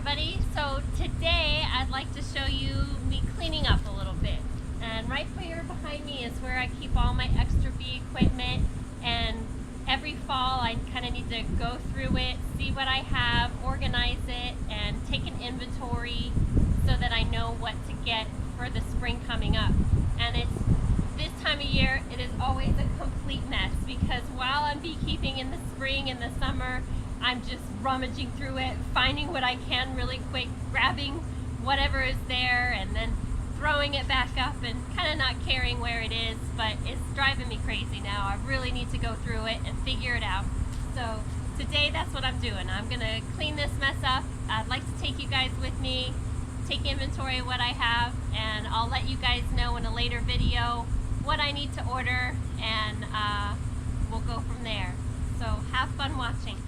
everybody. So today I'd like to show you me cleaning up a little bit. And right here behind me is where I keep all my extra bee equipment, and every fall I kind of need to go through it, see what I have, organize it, and take an inventory so that I know what to get for the spring coming up. And it's this time of year, it is always a complete mess because while I'm beekeeping in the spring and the summer, I'm just rummaging through it, finding what I can really quick, grabbing whatever is there, and then throwing it back up and kind of not caring where it is, but it's driving me crazy now. I really need to go through it and figure it out. So today that's what I'm doing. I'm gonna clean this mess up. I'd like to take you guys with me, take inventory of what I have, and I'll let you guys know in a later video what I need to order, and we'll go from there. So have fun watching.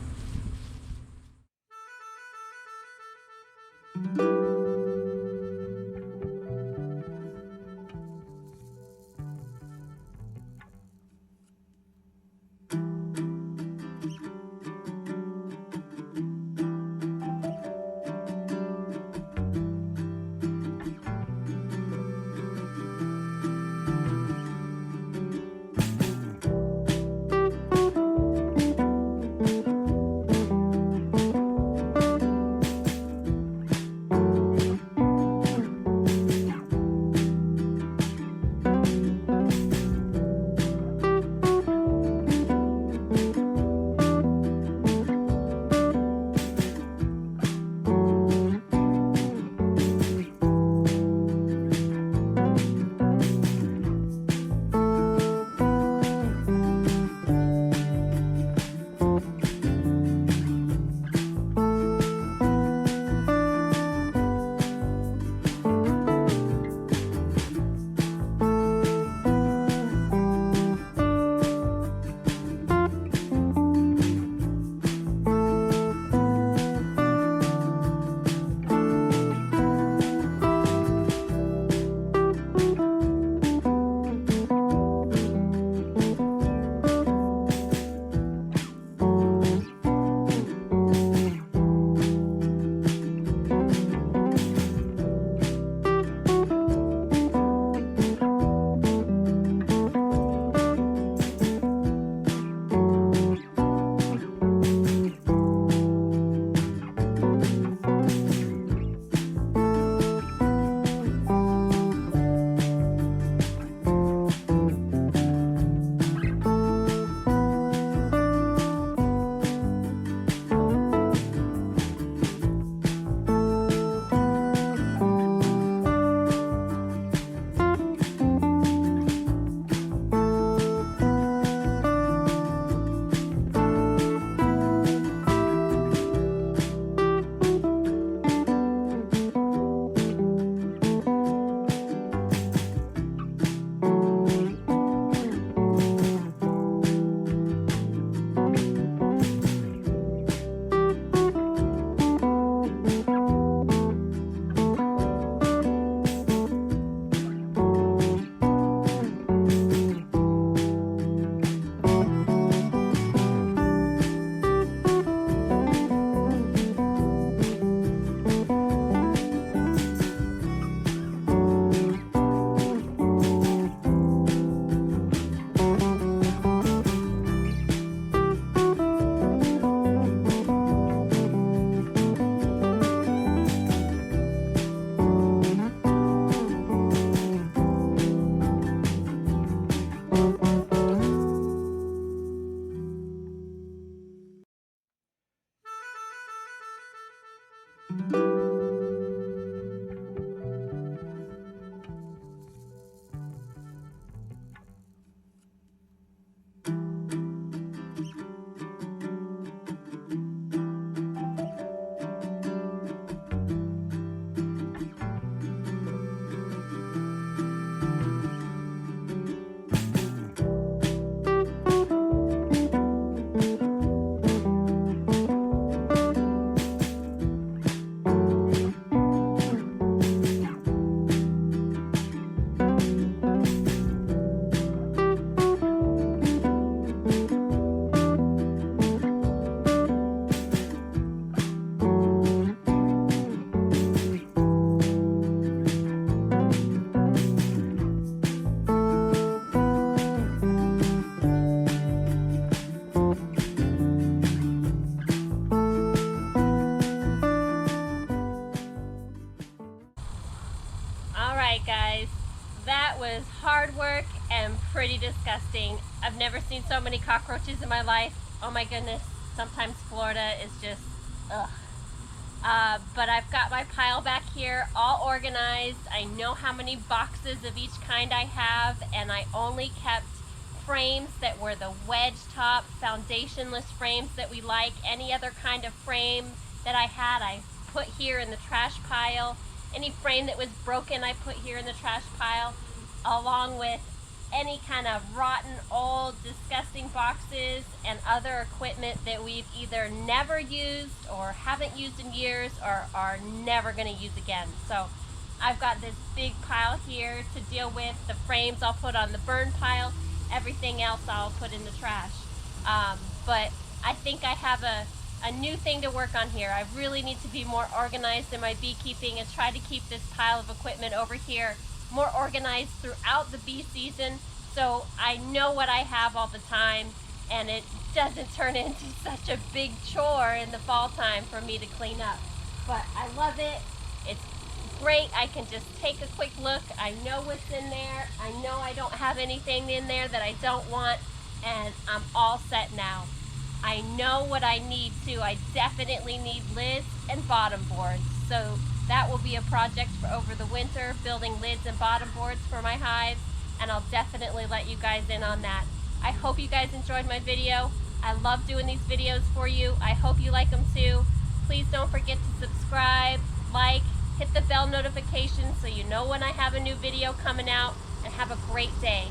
guys. That was hard work and pretty disgusting. I've never seen so many cockroaches in my life. Oh my goodness, sometimes Florida is just, ugh. But I've got my pile back here all organized. I know how many boxes of each kind I have, and I only kept frames that were the wedge top, foundationless frames that we like. Any other kind of frame that I had, I put here in the trash pile. Any frame that was broken, I put here in the trash pile, along with any kind of rotten, old, disgusting boxes and other equipment that we've either never used or haven't used in years or are never going to use again. So I've got this big pile here to deal with. The frames I'll put on the burn pile. Everything else I'll put in the trash. But I think I have a new thing to work on here. I really need to be more organized in my beekeeping and try to keep this pile of equipment over here more organized throughout the bee season, so I know what I have all the time and it doesn't turn into such a big chore in the fall time for me to clean up. But I love it. It's great. I can just take a quick look. I know what's in there. I know I don't have anything in there that I don't want, and I'm all set now. I know what I need too. I definitely need lids and bottom boards. So that will be a project for over the winter, building lids and bottom boards for my hives, and I'll definitely let you guys in on that. I hope you guys enjoyed my video. I love doing these videos for you. I hope you like them too. Please don't forget to subscribe, like, hit the bell notification so you know when I have a new video coming out, and have a great day.